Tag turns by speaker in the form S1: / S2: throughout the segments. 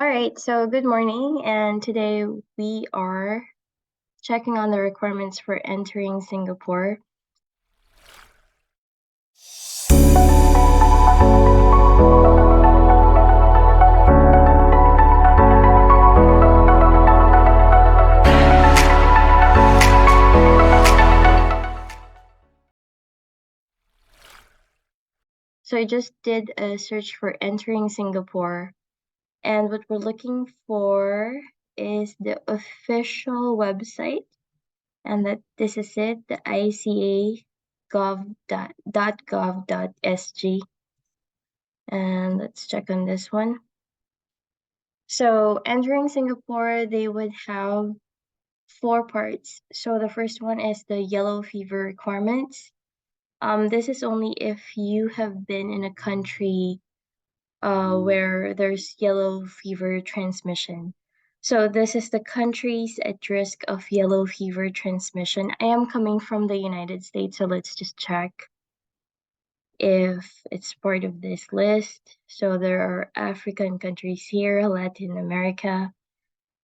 S1: All right, so good morning, and today we are checking on the requirements for entering Singapore. So I just did a search for entering Singapore, and what we're looking for is the official website, and that this is it, the ica.gov.sg. And let's check on this one. So entering Singapore, they would have four parts. So the first one is the yellow fever requirements. This is only if you have been in a country where there's yellow fever transmission. So this is the countries at risk of yellow fever transmission. I am coming from the United States, so let's just check if it's part of this list. So there are African countries here, Latin America,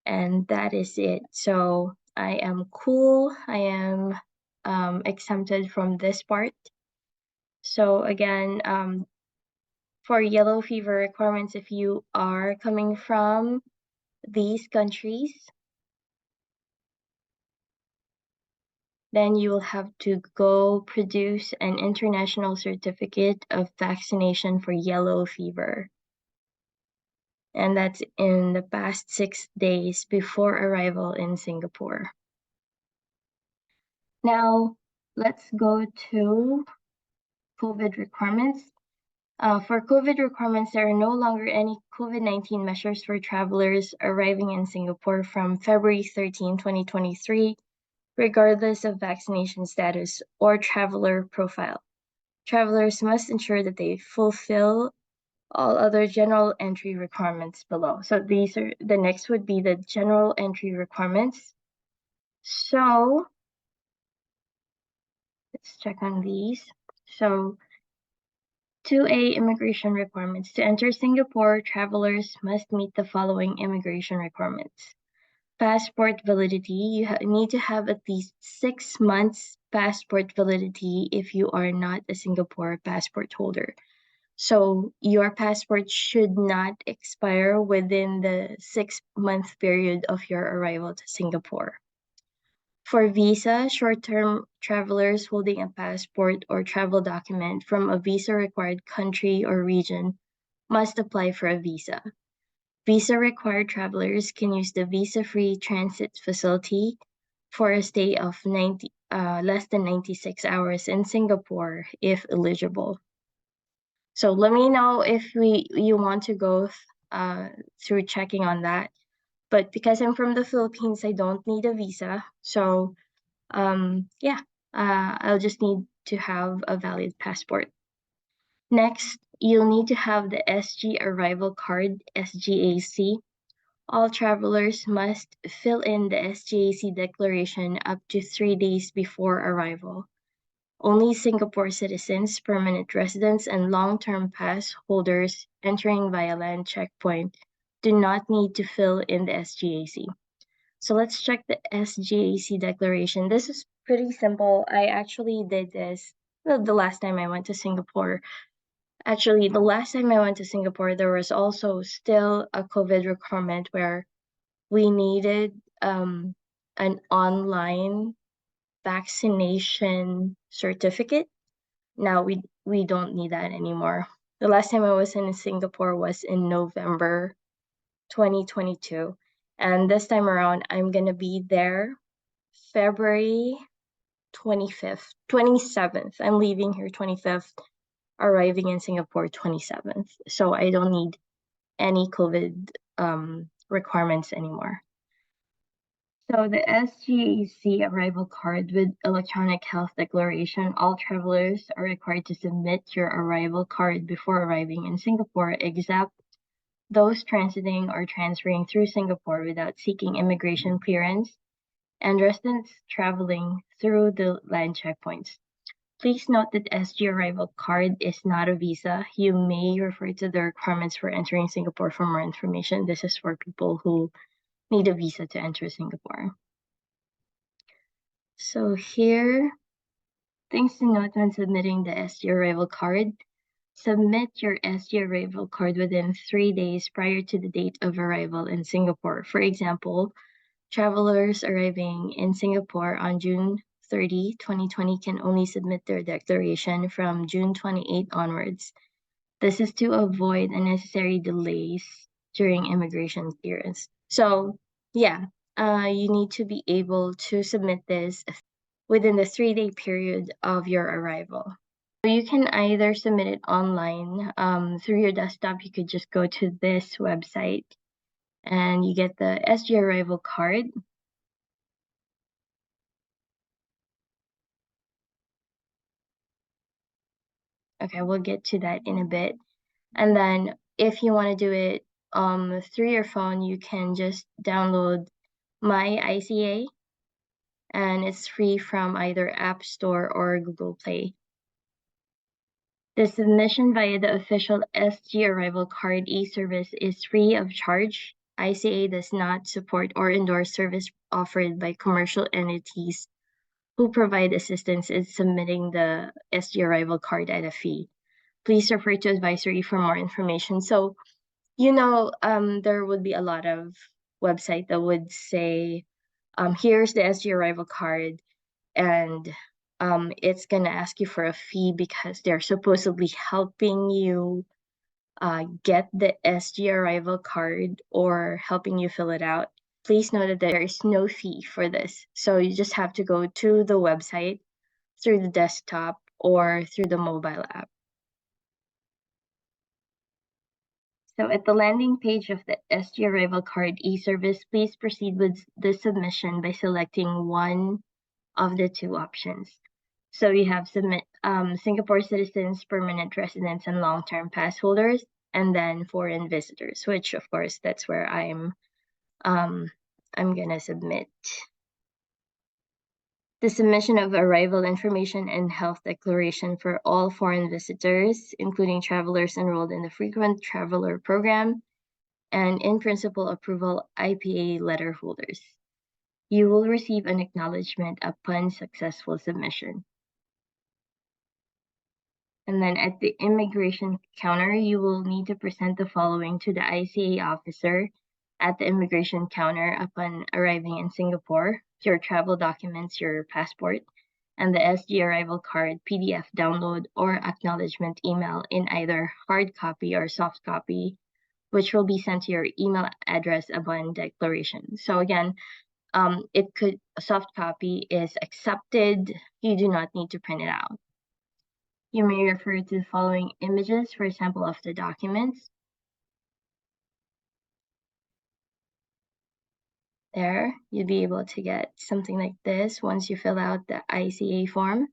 S1: and that is it. So I am cool. I am exempted from this part. So again, for yellow fever requirements, if you are coming from these countries, then you will have to go produce an international certificate of vaccination for yellow fever. And that's in the past 6 days before arrival in Singapore. Now, let's go to COVID requirements. For COVID requirements, there are no longer any COVID-19 measures for travelers arriving in Singapore from February 13, 2023, regardless of vaccination status or traveler profile. Travelers must ensure that they fulfill all other general entry requirements below. So these are the next would be the general entry requirements. So let's check on these. So 2A immigration requirements. To enter Singapore, travelers must meet the following immigration requirements. Passport validity. You need to have at least 6 months passport validity if you are not a Singapore passport holder. So your passport should not expire within the 6-month period of your arrival to Singapore. For visa, short-term travelers holding a passport or travel document from a visa-required country or region must apply for a visa. Visa-required travelers can use the visa-free transit facility for a stay of less than 96 hours in Singapore if eligible. So let me know if you want to go through checking on that. But because I'm from the Philippines, I don't need a visa. So I'll just need to have a valid passport. Next, you'll need to have the SG Arrival Card, SGAC. All travelers must fill in the SGAC declaration up to 3 days before arrival. Only Singapore citizens, permanent residents, and long-term pass holders entering via land checkpoint do not need to fill in the SGAC. So let's check the SGAC declaration. This is pretty simple. I actually did this the last time I went to Singapore. Actually, the last time I went to Singapore, there was also still a COVID requirement where we needed an online vaccination certificate. Now we don't need that anymore. The last time I was in Singapore was in November 2022. And this time around, I'm going to be there February 25th, 27th. I'm leaving here 25th, arriving in Singapore 27th. So I don't need any COVID requirements anymore. So the SGAC arrival card with electronic health declaration, all travelers are required to submit your arrival card before arriving in Singapore, except those transiting or transferring through Singapore without seeking immigration clearance, and residents traveling through the land checkpoints. Please note that SG arrival card is not a visa. You may refer to the requirements for entering Singapore for more information. This is for people who need a visa to enter Singapore. So here, things to note when submitting the SG arrival card. Submit your SG arrival card within 3 days prior to the date of arrival in Singapore. For example, travelers arriving in Singapore on June 30, 2020 can only submit their declaration from June 28 onwards. This is to avoid unnecessary delays during immigration clearance. So, yeah, you need to be able to submit this within the 3-day period of your arrival. So you can either submit it online through your desktop. You could just go to this website and you get the SG arrival card. Okay, we'll get to that in a bit. And then if you want to do it through your phone, you can just download My ICA, and it's free from either App Store or Google Play. The submission via the official SG Arrival Card e-service is free of charge. ICA does not support or endorse service offered by commercial entities who provide assistance in submitting the SG Arrival Card at a fee. Please refer to advisory for more information. So, there would be a lot of website that would say, here's the SG Arrival Card, and it's gonna ask you for a fee because they're supposedly helping you get the SG Arrival Card or helping you fill it out. Please note that there is no fee for this. So you just have to go to the website through the desktop or through the mobile app. So at the landing page of the SG Arrival Card e-service, please proceed with the submission by selecting one of the two options. So you have submit Singapore citizens, permanent residents, and long-term pass holders, and then foreign visitors, which of course that's where I'm gonna submit. The submission of arrival information and health declaration for all foreign visitors, including travelers enrolled in the Frequent Traveler Program and in principle approval IPA letter holders. You will receive an acknowledgement upon successful submission. And then at the immigration counter, you will need to present the following to the ICA officer at the immigration counter upon arriving in Singapore: your travel documents, your passport, and the SG arrival card PDF download or acknowledgement email in either hard copy or soft copy, which will be sent to your email address upon declaration. So again, a soft copy is accepted. You do not need to print it out. You may refer to the following images for a sample of the documents. There, you'll be able to get something like this once you fill out the ICA form.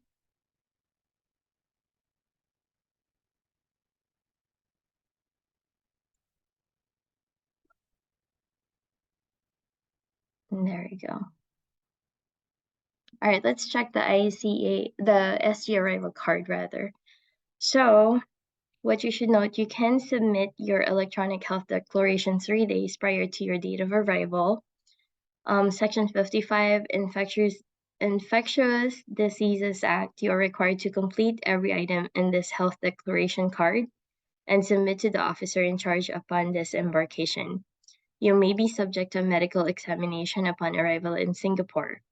S1: And there you go. All right, let's check the SG arrival card rather. So what you should note, you can submit your electronic health declaration 3 days prior to your date of arrival. Section 55, Infectious Diseases Act, you are required to complete every item in this health declaration card and submit to the officer in charge upon disembarkation. You may be subject to medical examination upon arrival in Singapore.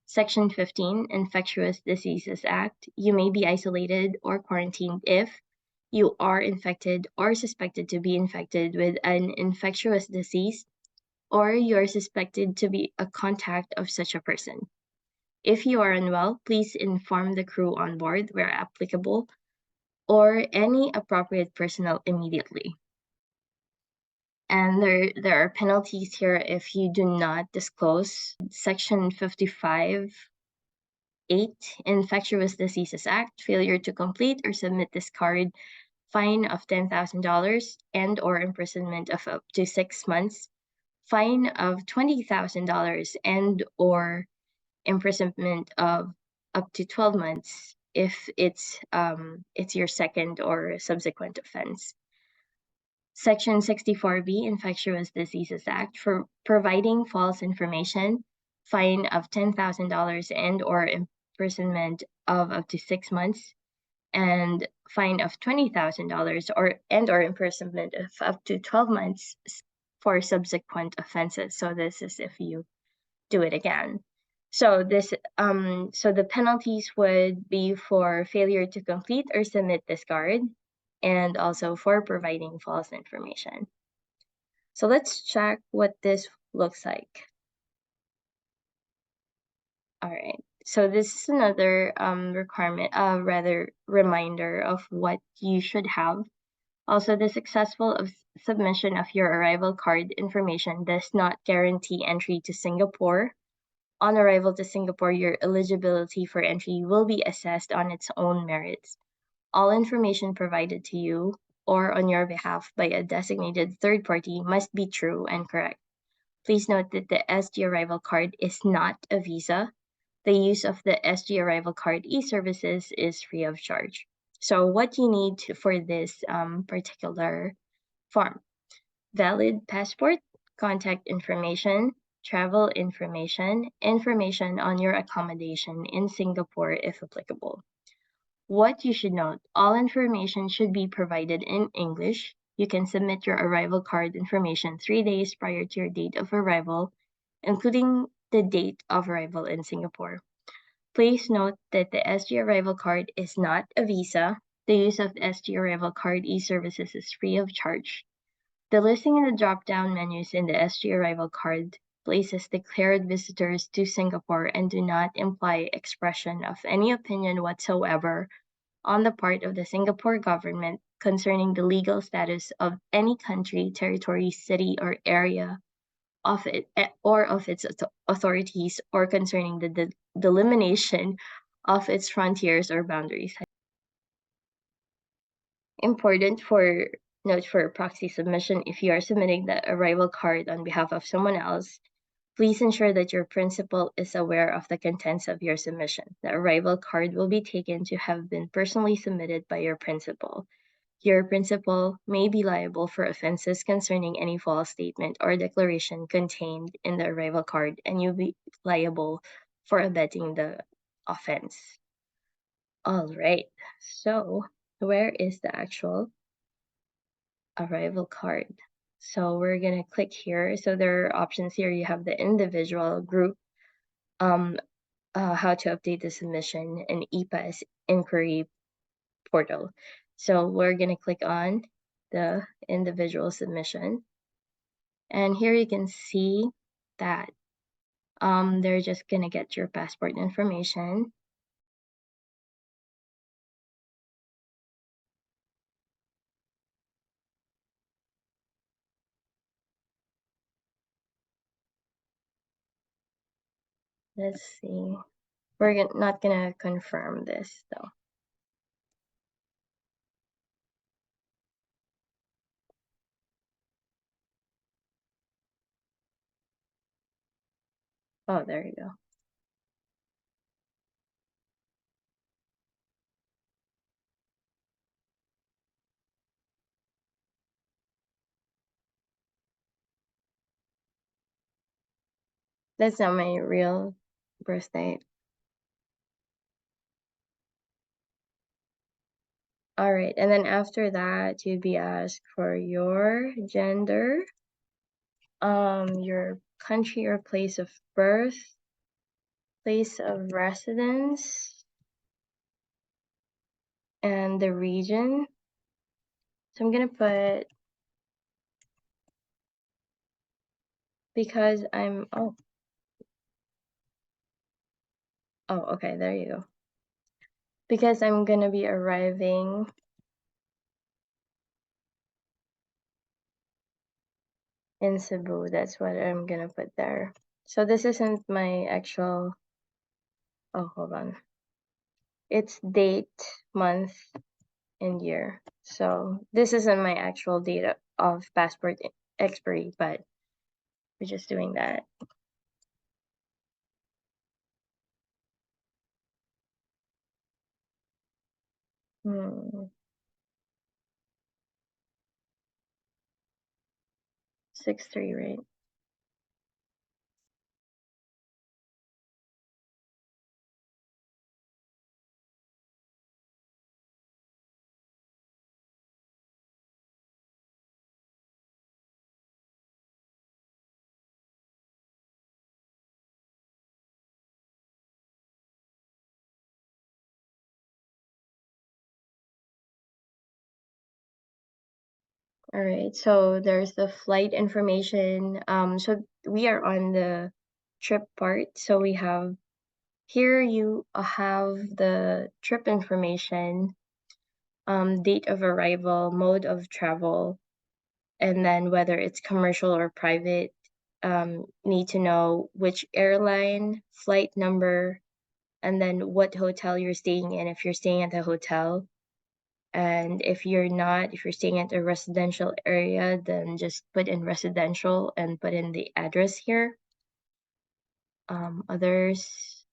S1: Section 15, Infectious Diseases Act, you may be isolated or quarantined if you are infected or suspected to be infected with an infectious disease, or you are suspected to be a contact of such a person. If you are unwell, please inform the crew on board where applicable or any appropriate personnel immediately. And there are penalties here if you do not disclose. Section 55(8), Infectious Diseases Act, failure to complete or submit this card, fine of $10,000 and or imprisonment of up to 6 months, fine of $20,000 and or imprisonment of up to 12 months, if it's your second or subsequent offense. Section 64B, Infectious Diseases Act, for providing false information, fine of $10,000 and/or imprisonment of up to 6 months, and fine of $20,000 or imprisonment of up to 12 months for subsequent offenses. So this is if you do it again. So the penalties would be for failure to complete or submit discard, and also for providing false information. So let's check what this looks like. All right. So this is another requirement, rather reminder of what you should have. Also, the successful submission of your arrival card information does not guarantee entry to Singapore. On arrival to Singapore, your eligibility for entry will be assessed on its own merits. All information provided to you or on your behalf by a designated third party must be true and correct. Please note that the SG Arrival Card is not a visa. The use of the SG Arrival Card e-services is free of charge. So what you need for this particular form: valid passport, contact information, travel information, information on your accommodation in Singapore if applicable. What you should note: all information should be provided in English. You can submit your arrival card information 3 days prior to your date of arrival, including the date of arrival in Singapore. Please note that the SG Arrival Card is not a visa. The use of the SG Arrival Card e-services is free of charge. The listing in the drop-down menus in the SG Arrival Card places declared visitors to Singapore and do not imply expression of any opinion whatsoever on the part of the Singapore government concerning the legal status of any country, territory, city, or area of it or of its authorities, or concerning the delimitation of its frontiers or boundaries. Important for note for proxy submission: if you are submitting the arrival card on behalf of someone else, please ensure that your principal is aware of the contents of your submission. The arrival card will be taken to have been personally submitted by your principal. Your principal may be liable for offenses concerning any false statement or declaration contained in the arrival card, and you'll be liable for abetting the offense. All right, so where is the actual arrival card? So we're gonna click here. So there are options here. You have the individual, group, how to update the submission, and EPAS inquiry portal. So we're gonna click on the individual submission, and here you can see that they're just gonna get your passport information. Let's see. We're not gonna confirm this though. Oh, there you go. That's not my real birth date. All right, and then after that, you'd be asked for your gender, your country or place of birth, place of residence, and the region. So I'm gonna put, because I'm, oh, okay, there you go. Because I'm gonna be arriving in Cebu, that's what I'm gonna put there. So this isn't my actual, oh, hold on. It's date, month, and year. So this isn't my actual date of passport expiry, but we're just doing that. 6-3, right? All right, so there's the flight information. So we are on the trip part. So we have here you have the trip information, date of arrival, mode of travel, and then whether it's commercial or private. Need to know which airline, flight number, and then what hotel you're staying in if you're staying at a hotel. And if you're not, if you're staying at a residential area, then just put in residential and put in the address here. Others,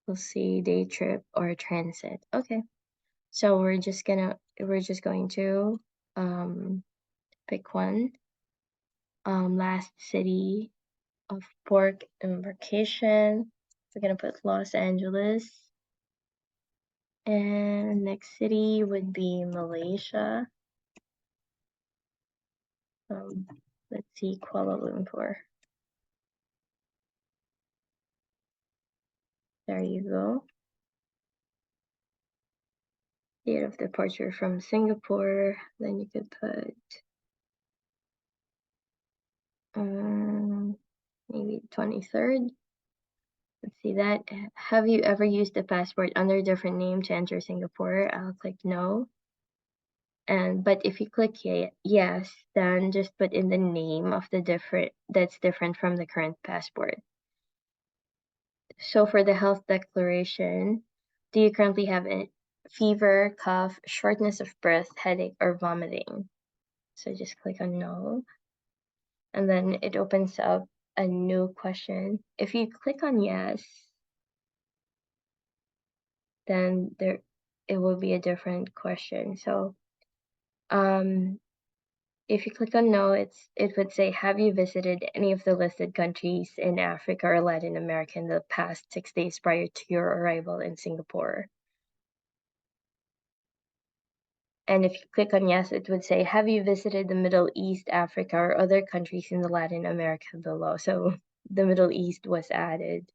S1: we'll see day trip or transit. Okay, so we're just going to pick one. Last city of port embarkation. We're gonna put Los Angeles. And next city would be Malaysia. Let's see, Kuala Lumpur. There you go. Date of departure from Singapore. Then you could put maybe 23rd. Let's see that. Have you ever used a passport under a different name to enter Singapore? I'll click no. But if you click yes, then just put in the name of the that's different from the current passport. So for the health declaration, do you currently have a fever, cough, shortness of breath, headache, or vomiting? So just click on no. And then it opens up a new question. If you click on yes, then it will be a different question. So if you click on no, it would say, have you visited any of the listed countries in Africa or Latin America in the past 6 days prior to your arrival in Singapore? And if you click on yes, it would say, have you visited the Middle East, Africa, or other countries in the Latin America below? So the Middle East was added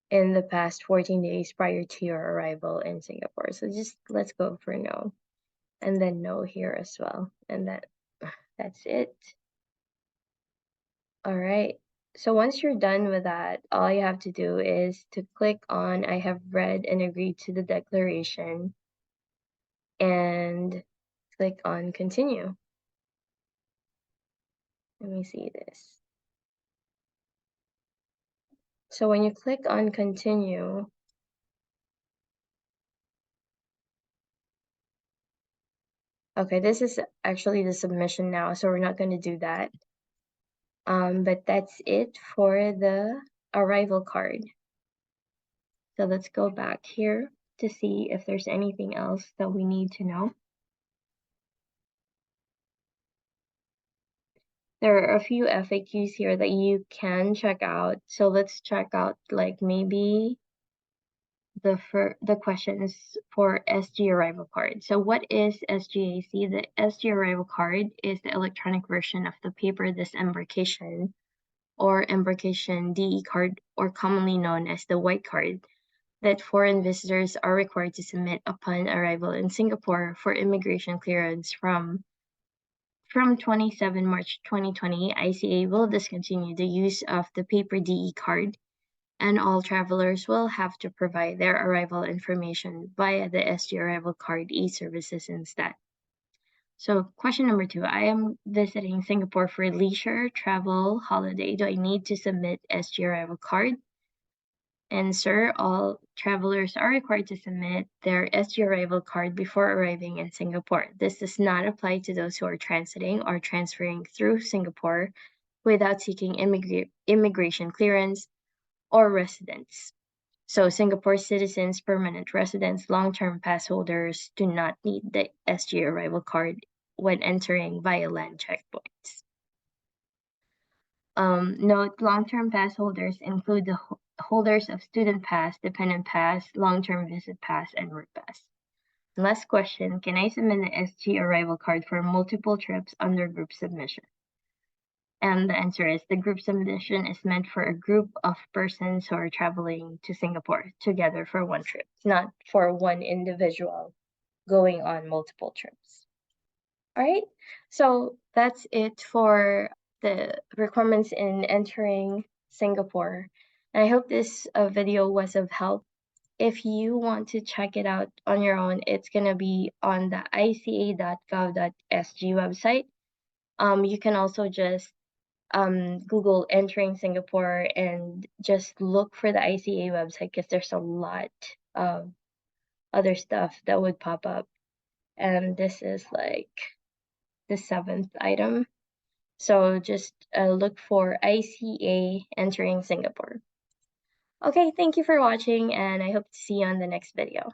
S1: in the past 14 days prior to your arrival in Singapore. So just let's go for no. And then no here as well. And that's it. All right. So once you're done with that, all you have to do is to click on I have read and agreed to the declaration and click on continue. Let me see this. So when you click on continue, okay, this is actually the submission now, so we're not going to do that. But that's it for the arrival card. So let's go back here to see if there's anything else that we need to know. There are a few FAQs here that you can check out. So let's check out like maybe the questions for SG arrival card. So what is SGAC? The SG arrival card is the electronic version of the paper disembarkation or embarkation DE card, or commonly known as the white card, that foreign visitors are required to submit upon arrival in Singapore for immigration clearance. From 27 March 2020, ICA will discontinue the use of the paper DE card, and all travelers will have to provide their arrival information via the SG Arrival Card e-services instead. So question number 2, I am visiting Singapore for leisure, travel, holiday. Do I need to submit SG Arrival Card? Answer, all travelers are required to submit their SG Arrival Card before arriving in Singapore. This does not apply to those who are transiting or transferring through Singapore without seeking immigration clearance or residence. So Singapore citizens, permanent residents, long-term pass holders do not need the SG arrival card when entering via land checkpoints. Note, long-term pass holders include the holders of student pass, dependent pass, long-term visit pass, and work pass. Last question, can I submit an SG arrival card for multiple trips under group submission? And the answer is the group submission is meant for a group of persons who are traveling to Singapore together for one trip, not for one individual going on multiple trips. All right, so that's it for the requirements in entering Singapore. And I hope this video was of help. If you want to check it out on your own, it's going to be on the ica.gov.sg website. You can also just Google entering Singapore and just look for the ICA website because there's a lot of other stuff that would pop up. And this is like the 7th item. So just look for ICA entering Singapore. Okay, thank you for watching, and I hope to see you on the next video.